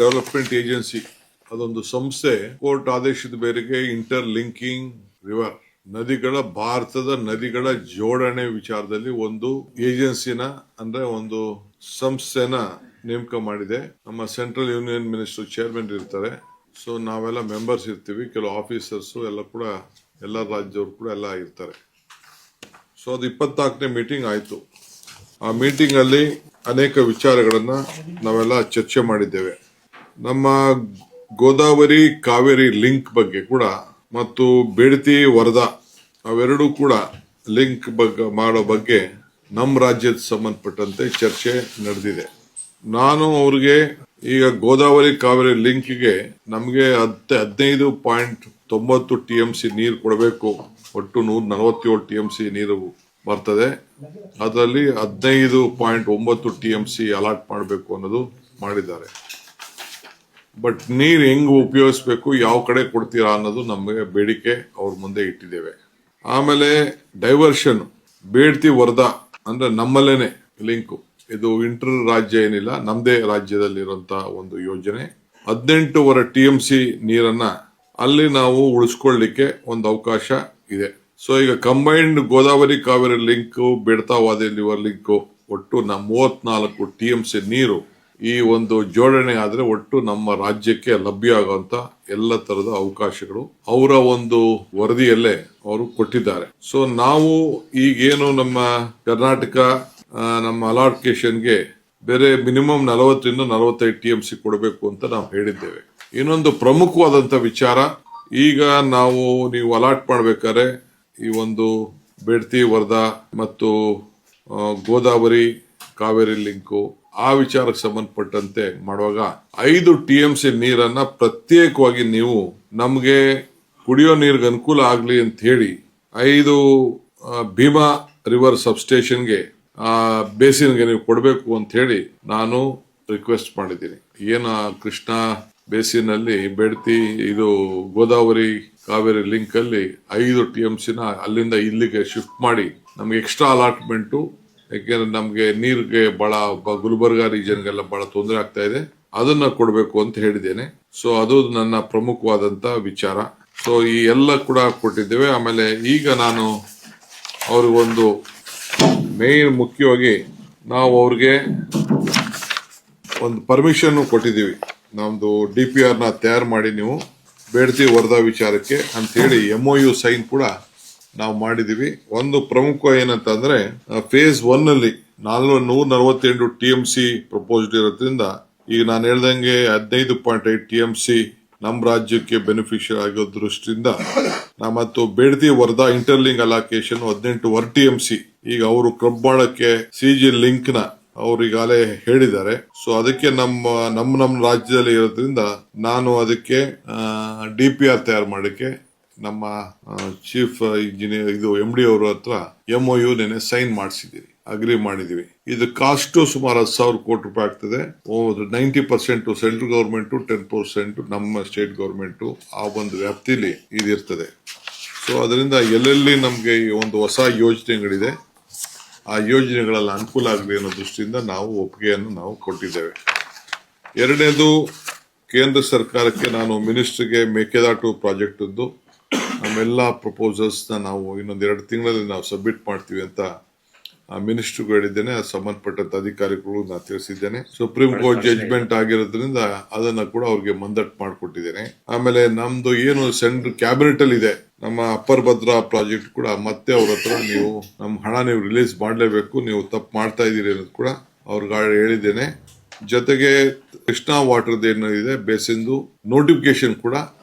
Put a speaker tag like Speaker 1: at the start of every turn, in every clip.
Speaker 1: Development agency ಅದೊಂದು ಸಂಸ್ಥೆ court ಆದೇಶದ ಮೇರೆಗೆ ಇಂಟರ್ ಲಿಂಕಿಂಗ್ ರಿವರ್ ಭಾರತದ ನದಿಗಳ ಜೋಡಣೆ ವಿಚಾರದಲ್ಲಿ ಒಂದು ಏಜೆನ್ಸಿನ ಅಂದ್ರೆ ಒಂದು ಸಂಸ್ಥೆನ ನೇಮಕ ಮಾಡಿದೆ. ನಮ್ಮ ಸೆಂಟ್ರಲ್ ಯೂನಿಯನ್ ಮಿನಿಸ್ಟರ್ ಚೇರ್ಮನ್ ಇರ್ತಾರೆ. ಸೊ ನಾವೆಲ್ಲ ಮೆಂಬರ್ಸ್ ಇರ್ತೀವಿ, ಕೆಲವು ಆಫೀಸರ್ಸ್ ಎಲ್ಲ ಕೂಡ ಎಲ್ಲ ರಾಜ್ಯದವರು ಕೂಡ ಎಲ್ಲ ಇರ್ತಾರೆ. ಸೊ ಅದು 24ನೇ ಮೀಟಿಂಗ್ ಆಯ್ತು. ಆ ಮೀಟಿಂಗ್ ಅಲ್ಲಿ ಅನೇಕ ವಿಚಾರಗಳನ್ನ ನಾವೆಲ್ಲ ಚರ್ಚೆ ಮಾಡಿದ್ದೇವೆ. ನಮ್ಮ ಗೋದಾವರಿ ಕಾವೇರಿ ಲಿಂಕ್ ಬಗ್ಗೆ ಕೂಡ ಮತ್ತು ಬೇಡತಿ ವರದಾ ಅವೆರಡೂ ಕೂಡ ಲಿಂಕ್ ಮಾಡೋ ಬಗ್ಗೆ ನಮ್ಮ ರಾಜ್ಯದ ಸಂಬಂಧಪಟ್ಟಂತೆ ಚರ್ಚೆ ನಡೆದಿದೆ. ನಾನು ಅವ್ರಿಗೆ ಈಗ ಗೋದಾವರಿ ಕಾವೇರಿ ಲಿಂಕ್ಗೆ ನಮಗೆ 15.90 TMC ನೀರು ಕೊಡಬೇಕು. ಒಟ್ಟು 147 TMC ನೀರು ಬರ್ತದೆ. ಅದರಲ್ಲಿ 15.9 TMC ಅಲಾಟ್ ಮಾಡಬೇಕು ಅನ್ನೋದು ಮಾಡಿದ್ದಾರೆ. ಬಟ್ ನೀರು ಹೆಂಗ್ ಉಪಯೋಗಿಸ್ಬೇಕು, ಯಾವ ಕಡೆ ಕೊಡ್ತೀರಾ ಅನ್ನೋದು ನಮಗೆ ಬೇಡಿಕೆ ಅವ್ರ ಮುಂದೆ ಇಟ್ಟಿದ್ದೇವೆ. ಆಮೇಲೆ ಡೈವರ್ಷನ್ ಬೇಡ್ತಿ ವರದಾ ಅಂದ್ರೆ ನಮ್ಮಲ್ಲೇನೆ ಲಿಂಕ್, ಇದು ಇಂಟರ್ ರಾಜ್ಯ ಏನಿಲ್ಲ, ನಮ್ದೇ ರಾಜ್ಯದಲ್ಲಿರುವಂತಹ ಒಂದು ಯೋಜನೆ. 18.5 TMC ನೀರನ್ನ ಅಲ್ಲಿ ನಾವು ಉಳಿಸ್ಕೊಳ್ಳಿಕ್ಕೆ ಒಂದು ಅವಕಾಶ ಇದೆ. ಸೊ ಈಗ ಕಂಬೈನ್ಡ್ ಗೋದಾವರಿ ಕಾವೇರಿ ಲಿಂಕ್, ಬೇಡ್ತಾವಾದಿ ಲಿವರ್ ಲಿಂಕ್ ಒಟ್ಟು 34 TMC ನೀರು ಈ ಒಂದು ಜೋಡಣೆ ಆದ್ರೆ ಒಟ್ಟು ನಮ್ಮ ರಾಜ್ಯಕ್ಕೆ ಲಭ್ಯ ಆಗುವಂತ ಎಲ್ಲ ತರದ ಅವಕಾಶಗಳು ಅವರ ಒಂದು ವರದಿಯಲ್ಲೇ ಅವರು ಕೊಟ್ಟಿದ್ದಾರೆ. ಸೊ ನಾವು ಈಗೇನು ನಮ್ಮ ಕರ್ನಾಟಕ ನಮ್ಮ ಅಲಾಟ್ಕೇಶನ್ಗೆ ಬೇರೆ ಮಿನಿಮಮ್ 40 ರಿಂದ 45 TMC ಕೊಡಬೇಕು ಅಂತ ನಾವು ಹೇಳಿದ್ದೇವೆ. ಇನ್ನೊಂದು ಪ್ರಮುಖವಾದಂತ ವಿಚಾರ, ಈಗ ನೀವು ಅಲಾಟ್ ಮಾಡ್ಬೇಕಾದ್ರೆ ಈ ಒಂದು ಬೇಡ್ತಿ ವರದಾ ಮತ್ತು ಗೋದಾವರಿ ಕಾವೇರಿ ಲಿಂಕು ಆ ವಿಚಾರಕ್ಕೆ ಸಂಬಂಧಪಟ್ಟಂತೆ ಮಾಡುವಾಗ 5 TMC ನೀರನ್ನ ಪ್ರತ್ಯೇಕವಾಗಿ ನೀವು ನಮ್ಗೆ ಕುಡಿಯೋ ನೀರಿಗೆ ಅನುಕೂಲ ಆಗ್ಲಿ ಅಂತ ಹೇಳಿ 5 ಭೀಮಾ ರಿವರ್ ಸಬ್ಸ್ಟೇಷನ್ಗೆ ಬೇಸಿನ್ಗೆ ನೀವು ಕೊಡಬೇಕು ಅಂತ ಹೇಳಿ ನಾನು ರಿಕ್ವೆಸ್ಟ್ ಮಾಡಿದ್ದೀನಿ. ಏನು ಕೃಷ್ಣ ಬೇಸಿನ್ ಅಲ್ಲಿ ಬೇಡ್ತಿ ಇದು ಗೋದಾವರಿ ಕಾವೇರಿ ಲಿಂಕ್ ಅಲ್ಲಿ 5 TMC ಅಲ್ಲಿಂದ ಇಲ್ಲಿಗೆ ಶಿಫ್ಟ್ ಮಾಡಿ ನಮ್ಗೆ ಎಕ್ಸ್ಟ್ರಾ ಅಲಾಟ್ಮೆಂಟ್, ಯಾಕೆಂದ್ರೆ ನಮ್ಗೆ ನೀರಿಗೆ ಬಹಳ ಗುಲ್ಬರ್ಗಾ ರೀಜನ್ಗೆಲ್ಲ ಬಹಳ ತೊಂದರೆ ಆಗ್ತಾ ಇದೆ, ಅದನ್ನ ಕೊಡಬೇಕು ಅಂತ ಹೇಳಿದ್ದೇನೆ. ಸೊ ಅದು ನನ್ನ ಪ್ರಮುಖವಾದಂತ ವಿಚಾರ. ಸೊ ಈ ಎಲ್ಲ ಕೂಡ ಕೊಟ್ಟಿದ್ದೇವೆ. ಆಮೇಲೆ ಈಗ ನಾನು ಅವ್ರಿಗೊಂದು ಮೇನ್ ಮುಖ್ಯವಾಗಿ ನಾವು ಅವ್ರಿಗೆ ಒಂದು ಪರ್ಮಿಷನ್ ಕೊಟ್ಟಿದ್ದೀವಿ. ನಮ್ದು DPR ನ ತಯಾರು ಮಾಡಿ ನೀವು ಬೇಡ್ತಿ ವರದಾ ವಿಚಾರಕ್ಕೆ ಅಂತ ಹೇಳಿ MOU ಸೈನ್ ಕೂಡ ನಾವು ಮಾಡಿದೀವಿ. ಒಂದು ಪ್ರಮುಖ ಏನಂತಂದ್ರೆ ಫೇಸ್ 1 ಅಲ್ಲಿ 148 TMC ಪ್ರಪೋಸ್ಡ್ ಇರೋದ್ರಿಂದ ಈಗ ನಾನು ಹೇಳ್ದಂಗೆ 15.8 TMC ನಮ್ಮ ರಾಜ್ಯಕ್ಕೆ ಬೆನಿಫಿಷಿಯರ್ ಆಗೋ ದೃಷ್ಟಿಯಿಂದ ಮತ್ತು ಬೇಡ್ತಿ ವರದಾ ಇಂಟರ್ಲಿಂಕ್ ಅಲಾಕೇಶನ್ 18 TMC ಈಗ ಅವರು ಕ್ಲಬ್ ಮಾಡಕ್ಕೆ CG ಲಿಂಕ್ ನ ಅವ್ರು ಈಗಾಗಲೇ ಹೇಳಿದ್ದಾರೆ. ಸೊ ಅದಕ್ಕೆ ನಮ್ಮ ರಾಜ್ಯದಲ್ಲಿ ಇರೋದ್ರಿಂದ ನಾನು ಅದಕ್ಕೆ DPR ತಯಾರು ಮಾಡಕ್ಕೆ ನಮ್ಮ ಚೀಫ್ ಇಂಜಿನಿಯರ್ ಇದು MD ಅವರ ಹತ್ರ MOU ನೆನೆ ಸೈನ್ ಮಾಡಿಸಿದೀವಿ, ಅಗ್ರಿ ಮಾಡಿದೀವಿ. ಇದು ಕಾಸ್ಟ್ ಸುಮಾರು 10,000 ಕೋಟಿ ರೂಪಾಯಿ ಆಗ್ತದೆ. 90% ಸೆಂಟ್ರಲ್ ಗವರ್ಮೆಂಟ್, 10% ನಮ್ಮ ಸ್ಟೇಟ್ ಗವರ್ಮೆಂಟ್ ಆ ಒಂದು ವ್ಯಾಪ್ತಿಲಿ ಇದಿರ್ತದೆ. ಸೊ ಅದರಿಂದ ಎಲ್ಲೆಲ್ಲಿ ನಮ್ಗೆ ಒಂದು ಹೊಸ ಯೋಜನೆಗಳಿದೆ ಆ ಯೋಜನೆಗಳೆಲ್ಲ ಅನುಕೂಲ ಆಗಲಿ ಅನ್ನೋ ದೃಷ್ಟಿಯಿಂದ ನಾವು ಒಪ್ಪಿಗೆಯನ್ನು ನಾವು ಕೊಟ್ಟಿದ್ದೇವೆ. ಎರಡನೇದು, ಕೇಂದ್ರ ಸರ್ಕಾರಕ್ಕೆ ನಾನು ಮಿನಿಸ್ಟರ್ಗೆ ಮೇಕೆದಾಟು ಪ್ರಾಜೆಕ್ಟ್ ನಮ್ಮೆಲ್ಲ ಪ್ರಪೋಸಲ್ಸ್ ನಾವು ಇನ್ನೊಂದು 2 ತಿಂಗಳಲ್ಲಿ ನಾವು ಸಬ್ಮಿಟ್ ಮಾಡ್ತೀವಿ ಅಂತ ಮಿನಿಸ್ಟರ್ಗೂ ಹೇಳಿದ್ದೇನೆ. ಸಂಬಂಧಪಟ್ಟಂತ ಅಧಿಕಾರಿಗಳು ನಾನು ತಿಳಿಸಿದ್ದೇನೆ. ಸುಪ್ರೀಂ ಕೋರ್ಟ್ ಜಡ್ಜ್ಮೆಂಟ್ ಆಗಿರೋದ್ರಿಂದ ಅದನ್ನ ಕೂಡ ಅವ್ರಿಗೆ ಮಂದಟ್ ಮಾಡಿಕೊಟ್ಟಿದ್ದೇನೆ. ಆಮೇಲೆ ನಮ್ದು ಏನು ಸೆಂಟ್ರಲ್ ಕ್ಯಾಬಿನೆಟ್ ಅಲ್ಲಿ ಇದೆ ನಮ್ಮ ಅಪ್ಪರ್ ಭದ್ರಾ ಪ್ರಾಜೆಕ್ಟ್ ಕೂಡ ಮತ್ತೆ ಅವ್ರ ಹತ್ರ ನೀವು ನಮ್ಮ ಹಣ ನೀವು ರಿಲೀಸ್ ಮಾಡಲೇಬೇಕು, ನೀವು ತಪ್ಪು ಮಾಡ್ತಾ ಇದೀರಿ ಅನ್ನೋದು ಕೂಡ ಅವ್ರಿಗೆ ಹೇಳಿದ್ದೇನೆ. ಜೊತೆಗೆ ಕೃಷ್ಣಾ ವಾಟರ್ ಏನು ಇದೆ ಬೇಸಿಂದು ನೋಟಿಫಿಕೇಶನ್ ಕೂಡ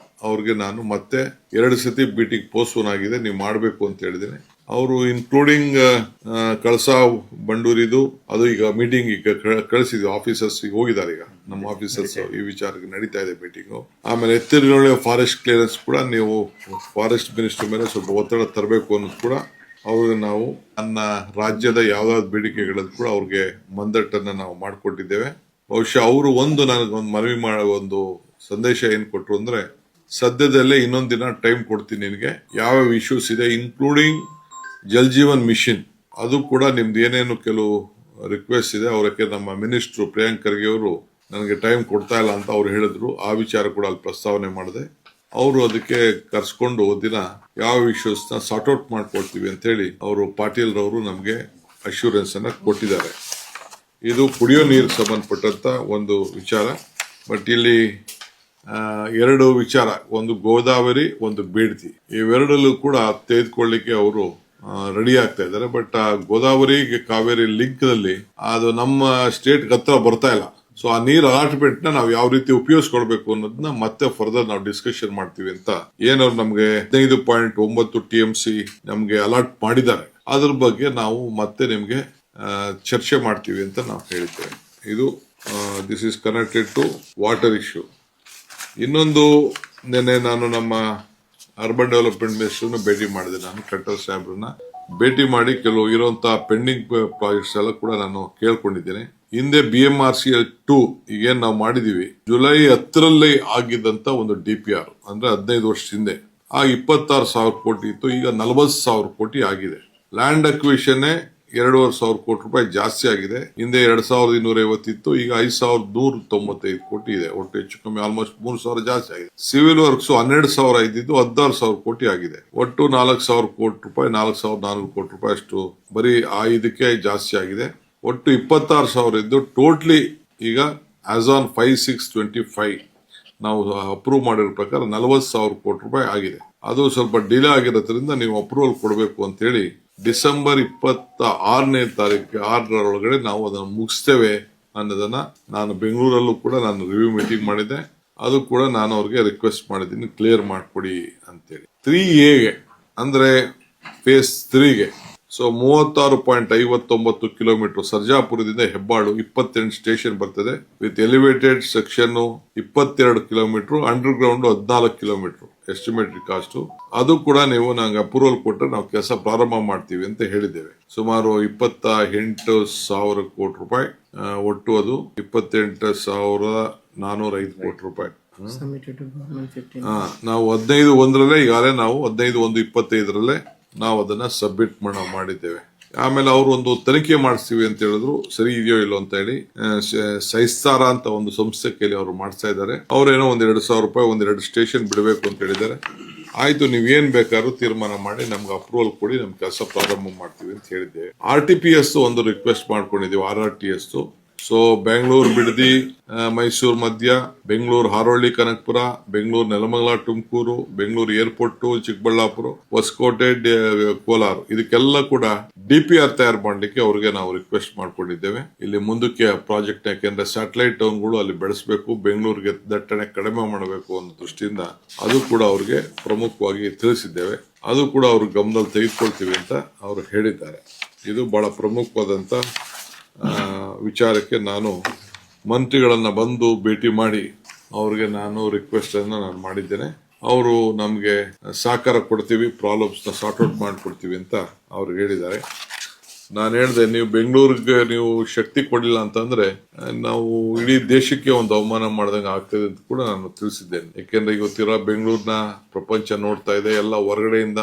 Speaker 1: ಅವ್ರಿಗೆ ನಾನು ಮತ್ತೆ 2 ಸತಿ ಮೀಟಿಂಗ್ ಪೋಸ್ಟ್ಪೋನ್ ಆಗಿದೆ, ನೀವು ಮಾಡಬೇಕು ಅಂತ ಹೇಳಿದ್ದೇನೆ. ಅವರು ಇನ್ಕ್ಲೂಡಿಂಗ್ ಕಳಸಾ ಬಂಡೂರಿದು ಅದು ಈಗ ಮೀಟಿಂಗ್ ಈಗ ಕಳಿಸಿದ್ವಿ, ಆಫೀಸರ್ಸ್ ಈಗ ಹೋಗಿದ್ದಾರೆ. ಈಗ ನಮ್ಮ ಆಫೀಸರ್ಸ್ ಈ ವಿಚಾರಕ್ಕೆ ನಡೀತಾ ಇದೆ ಮೀಟಿಂಗು. ಆಮೇಲೆ ಎತ್ತಿನೊಳ್ಳೆ ಫಾರೆಸ್ಟ್ ಕ್ಲಿಯರೆನ್ಸ್ ಕೂಡ ನೀವು ಫಾರೆಸ್ಟ್ ಮಿನಿಸ್ಟರ್ ಮೇಲೆ ಸ್ವಲ್ಪ ಒತ್ತಡ ತರಬೇಕು ಅನ್ನೋದು ಕೂಡ ಅವ್ರಿಗೆ ನಾವು ನನ್ನ ರಾಜ್ಯದ ಯಾವ್ದಾವ್ದು ಬೇಡಿಕೆಗಳದ್ದು ಕೂಡ ಅವ್ರಿಗೆ ಮಂದಟ್ಟನ್ನ ನಾವು ಮಾಡಿಕೊಟ್ಟಿದ್ದೇವೆ. ಬಹುಶಃ ಅವರು ನನಗೊಂದು ಮನವಿ ಮಾಡೋ ಒಂದು ಸಂದೇಶ ಏನ್ ಕೊಟ್ರು ಅಂದ್ರೆ, ಸದ್ಯದಲ್ಲೇ ಇನ್ನೊಂದು ದಿನ ಟೈಮ್ ಕೊಡ್ತೀನಿ ನಿನಗೆ, ಯಾವ್ಯಾವ ಇಶ್ಯೂಸ್ ಇದೆ ಇನ್ಕ್ಲೂಡಿಂಗ್ ಜಲ್ ಜೀವನ್ ಮಿಷನ್ ಅದು ಕೂಡ ನಿಮ್ದು ಏನೇನು ಕೆಲವು ರಿಕ್ವೆಸ್ಟ್ ಇದೆ ಅವರಕ್ಕೆ ನಮ್ಮ ಮಿನಿಸ್ಟರ್ ಪ್ರಿಯಾಂಕ್ ಖರ್ಗೆ ಅವರು ನನಗೆ ಟೈಮ್ ಕೊಡ್ತಾ ಇಲ್ಲ ಅಂತ ಅವ್ರು ಹೇಳಿದ್ರು. ಆ ವಿಚಾರ ಕೂಡ ಅಲ್ಲಿ ಪ್ರಸ್ತಾವನೆ ಮಾಡಿದೆ. ಅವರು ಅದಕ್ಕೆ ಕರ್ಸ್ಕೊಂಡು ದಿನ ಯಾವ ಇಶ್ಯೂಸ್ ನ ಸಾರ್ಟ್ ಔಟ್ ಮಾಡ್ಕೊಳ್ತೀವಿ ಅಂತ ಹೇಳಿ ಅವರು ಪಾಟೀಲ್ ರವರು ನಮಗೆ ಅಶ್ಯೂರೆನ್ಸ್ ಅನ್ನ ಕೊಟ್ಟಿದ್ದಾರೆ. ಇದು ಕುಡಿಯೋ ನೀರಿಗೆ ಸಂಬಂಧಪಟ್ಟಂತ ಒಂದು ವಿಚಾರ. ಬಟ್ ಇಲ್ಲಿ ಎರಡು ವಿಚಾರ, ಒಂದು ಗೋದಾವರಿ, ಒಂದು ಬೇಡ್ತಿ, ಇವೆರಡಲ್ಲೂ ಕೂಡ ತೆಗೆದುಕೊಳ್ಳಿಕ್ಕೆ ಅವರು ರೆಡಿ ಆಗ್ತಾ ಇದ್ದಾರೆ. ಬಟ್ ಆ ಗೋದಾವರಿ ಕಾವೇರಿ ಲಿಂಕ್ ನಲ್ಲಿ ಅದು ನಮ್ಮ ಸ್ಟೇಟ್ ಹತ್ರ ಬರ್ತಾ ಇಲ್ಲ. ಸೊ ಆ ನೀರ್ ಅಲಾಟ್ಮೆಂಟ್ ನ ನಾವು ಯಾವ ರೀತಿ ಉಪಯೋಗಿಸ್ಕೊಳ್ಬೇಕು ಅನ್ನೋದನ್ನ ಮತ್ತೆ ಫರ್ದರ್ ನಾವು ಡಿಸ್ಕಷನ್ ಮಾಡ್ತೀವಿ ಅಂತ ಏನವ್ರು ನಮ್ಗೆ 15.9 TMC ನಮ್ಗೆ ಅಲಾಟ್ ಮಾಡಿದ್ದಾರೆ. ಅದ್ರ ಬಗ್ಗೆ ನಾವು ಮತ್ತೆ ನಿಮ್ಗೆ ಚರ್ಚೆ ಮಾಡ್ತೀವಿ ಅಂತ ನಾವು ಹೇಳಿದ್ದೇವೆ. ಇದು this is connected to water issue. ಇನ್ನೊಂದು, ನಿನ್ನೆ ನಾನು ನಮ್ಮ ಅರ್ಬನ್ ಡೆವಲಪ್ಮೆಂಟ್ ಮಿನಿಸ್ಟರ್ನ ಭೇಟಿ ಮಾಡಿದೆ. ನಾನು ಖಟ್ಟರ್ ಸಾಹೇಬ್ರನ್ನ ಭೇಟಿ ಮಾಡಿ ಕೆಲವು ಇರುವಂತಹ ಪೆಂಡಿಂಗ್ ಪ್ರಾಜೆಕ್ಟ್ಸ್ ಎಲ್ಲ ಕೂಡ ನಾನು ಕೇಳ್ಕೊಂಡಿದ್ದೇನೆ. ಹಿಂದೆ BMRCL 2 ಈಗೇನ್ ನಾವು ಮಾಡಿದೀವಿ, ಜುಲೈ 10ರಲ್ಲಿ ಆಗಿದ್ದಂತ ಒಂದು DPR ಅಂದ್ರೆ 15 ವರ್ಷದ ಹಿಂದೆ ಆ 26,000 ಕೋಟಿ ಇತ್ತು. ಈಗ 40,000 ಕೋಟಿ ಆಗಿದೆ. ಲ್ಯಾಂಡ್ ಅಕ್ವಿಷನ್ 2,500 ಕೋಟಿ ರೂಪಾಯಿ ಜಾಸ್ತಿ ಆಗಿದೆ. ಹಿಂದೆ 2,250 ಇತ್ತು, ಈಗ 5,195 ಕೋಟಿ ಇದೆ. ಒಟ್ಟು ಹೆಚ್ಚು ಕಮ್ಮಿ ಆಲ್ಮೋಸ್ಟ್ 3,000 ಜಾಸ್ತಿ ಆಗಿದೆ. ಸಿವಿಲ್ ವರ್ಕ್ಸ್ 12,000 ಇದ್ದಿದ್ದು 16,000 ಕೋಟಿ ಆಗಿದೆ. ಒಟ್ಟು 4,000 ಕೋಟಿ ರೂಪಾಯಿ, 4,400 ಕೋಟಿ ರೂಪಾಯಿ ಅಷ್ಟು ಬರೀ ಆ ಇದಕ್ಕೆ ಜಾಸ್ತಿ ಆಗಿದೆ. ಒಟ್ಟು 26,000 ಇದ್ದು ಟೋಟ್ಲಿ ಈಗ ಆಸ್ ಆನ್ 5/6/25 ನಾವು ಅಪ್ರೂವ್ ಮಾಡಿರೋ ಪ್ರಕಾರ 40,000 ಕೋಟಿ ರೂಪಾಯಿ ಆಗಿದೆ. ಅದು ಸ್ವಲ್ಪ ಡಿಲೇ ಆಗಿರೋದ್ರಿಂದ ನೀವು ಅಪ್ರೂವಲ್ ಕೊಡಬೇಕು ಅಂತ ಹೇಳಿ ಡಿಸೆಂಬರ್ 26ನೇ ತಾರೀಕು 6ರೊಳಗಡೆ ನಾವು ಅದನ್ನು ಮುಗಿಸ್ತೇವೆ ಅನ್ನೋದನ್ನ ನಾನು ಬೆಂಗಳೂರಲ್ಲೂ ಕೂಡ ನಾನು ರಿವ್ಯೂ ಮೀಟಿಂಗ್ ಮಾಡಿದ್ದೆ. ಅದು ಕೂಡ ನಾನು ಅವ್ರಿಗೆ ರಿಕ್ವೆಸ್ಟ್ ಮಾಡಿದ್ದೀನಿ, ಕ್ಲಿಯರ್ ಮಾಡ್ಕೊಡಿ ಅಂತೇಳಿ. 3A ಅಂದ್ರೆ ಫೇಸ್ 3ಗೆ ಸೊ 36.59 ಕಿಲೋಮೀಟರ್ ಸರ್ಜಾಪುರದಿಂದ ಹೆಬ್ಬಾಳು 28 ಸ್ಟೇಷನ್ ಬರ್ತದೆ. With elevated section 22 kilometre, underground 14 kilometre estimated cost. ಅದು ಕೂಡ ನೀವು ನಂಗೆ ಅಪ್ರೂವಲ್ ಕೊಟ್ಟರೆ ನಾವು ಕೆಲಸ ಪ್ರಾರಂಭ ಮಾಡ್ತೀವಿ ಅಂತ ಹೇಳಿದ್ದೇವೆ. ಸುಮಾರು 28,000 ಕೋಟಿ ರೂಪಾಯಿ ಒಟ್ಟು, ಅದು 28,405 ಕೋಟಿ ರೂಪಾಯಿ. ನಾವು 15/1ರಲ್ಲೇ ಈಗಾಗಲೇ ನಾವು 15/1/25ರಲ್ಲೇ ನಾವು ಅದನ್ನ ಸಬ್ಮಿಟ್ ಮಾಡಿದ್ದೇವೆ. ಆಮೇಲೆ ಅವರು ಒಂದು ತನಿಖೆ ಮಾಡಿಸ್ತೀವಿ ಅಂತ ಹೇಳಿದ್ರು. ಸರಿ ಇದೆಯೋ ಇಲ್ಲೋ ಅಂತ ಹೇಳಿ ಸೈಸ್ತಾರ ಅಂತ ಒಂದು ಸಂಸ್ಥೆ ಕೈಲಿ ಅವರು ಮಾಡಿಸ್ತಾ ಇದ್ದಾರೆ. ಅವ್ರೇನೋ 2,000 ರೂಪಾಯಿ 2 ಸ್ಟೇಷನ್ ಬಿಡಬೇಕು ಅಂತ ಹೇಳಿದ್ದಾರೆ. ಆಯ್ತು, ನೀವೇನ್ ಬೇಕಾದ್ರೂ ತೀರ್ಮಾನ ಮಾಡಿ ನಮ್ಗೆ ಅಪ್ರೂವಲ್ ಕೊಡಿ, ನಮ್ ಕೆಲಸ ಪ್ರಾರಂಭ ಮಾಡ್ತೀವಿ ಅಂತ ಹೇಳಿದ್ದೇವೆ. RTPS ಒಂದು ರಿಕ್ವೆಸ್ಟ್ ಮಾಡ್ಕೊಂಡಿದ್ದೀವಿ, RRTS. ಸೊ ಬೆಂಗಳೂರು ಬಿಡದಿ, ಮೈಸೂರು ಮಧ್ಯ, ಬೆಂಗಳೂರು ಹಾರೋಳ್ಳಿ ಕನಕಪುರ, ಬೆಂಗಳೂರು ನೆಲಮಂಗಲ ತುಮಕೂರು, ಬೆಂಗಳೂರು ಏರ್ಪೋರ್ಟ್ ಚಿಕ್ಕಬಳ್ಳಾಪುರ, ಹೊಸಕೋಟೆ ಕೋಲಾರ, ಇದಕ್ಕೆಲ್ಲ ಕೂಡ DPR ತಯಾರು ಮಾಡ್ಲಿಕ್ಕೆ ಅವ್ರಿಗೆ ನಾವು ರಿಕ್ವೆಸ್ಟ್ ಮಾಡ್ಕೊಂಡಿದ್ದೇವೆ. ಇಲ್ಲಿ ಮುಂದಕ್ಕೆ ಪ್ರಾಜೆಕ್ಟ್, ಯಾಕೆಂದ್ರೆ ಸ್ಯಾಟಲೈಟ್ ಟೌನ್ಗಳು ಅಲ್ಲಿ ಬೆಳೆಸಬೇಕು, ಬೆಂಗಳೂರಿಗೆ ದಟ್ಟಣೆ ಕಡಿಮೆ ಮಾಡಬೇಕು ಅನ್ನೋ ದೃಷ್ಟಿಯಿಂದ ಅದು ಕೂಡ ಅವ್ರಿಗೆ ಪ್ರಮುಖವಾಗಿ ತಿಳಿಸಿದ್ದೇವೆ. ಅದು ಕೂಡ ಅವ್ರ ಗಮನದಲ್ಲಿ ತೆಗೆದುಕೊಳ್ತೀವಿ ಅಂತ ಅವರು ಹೇಳಿದ್ದಾರೆ. ಇದು ಬಹಳ ಪ್ರಮುಖವಾದಂತ ವಿಚಾರಕ್ಕೆ ನಾನು ಮಂತ್ರಿಗಳನ್ನ ಬಂದು ಭೇಟಿ ಮಾಡಿ ಅವ್ರಿಗೆ ನಾನು ರಿಕ್ವೆಸ್ಟ್ ಅನ್ನ ನಾನು ಮಾಡಿದ್ದೇನೆ. ಅವರು ನಮ್ಗೆ ಸಹಕಾರ ಕೊಡ್ತೀವಿ, ಪ್ರಾಬ್ಲಮ್ಸ್ ನ ಸಾರ್ಟ್ ಔಟ್ ಮಾಡ್ಕೊಡ್ತೀವಿ ಅಂತ ಅವ್ರಿಗೆ ಹೇಳಿದ್ದಾರೆ. ನಾನು ಹೇಳಿದೆ, ನೀವು ಬೆಂಗಳೂರಿಗೆ ನೀವು ಶಕ್ತಿ ಕೊಡಲಿಲ್ಲ ಅಂತಂದ್ರೆ ನಾವು ಇಡೀ ದೇಶಕ್ಕೆ ಒಂದು ಅವಮಾನ ಮಾಡ್ದಂಗೆ ಆಗ್ತದೆ ಅಂತ ಕೂಡ ನಾನು ತಿಳಿಸಿದ್ದೇನೆ. ಯಾಕೆಂದ್ರೆ ಇವತ್ತಿರೋ ಬೆಂಗಳೂರಿನ ಪ್ರಪಂಚ ನೋಡ್ತಾ ಇದೆ, ಎಲ್ಲ ಹೊರಗಡೆಯಿಂದ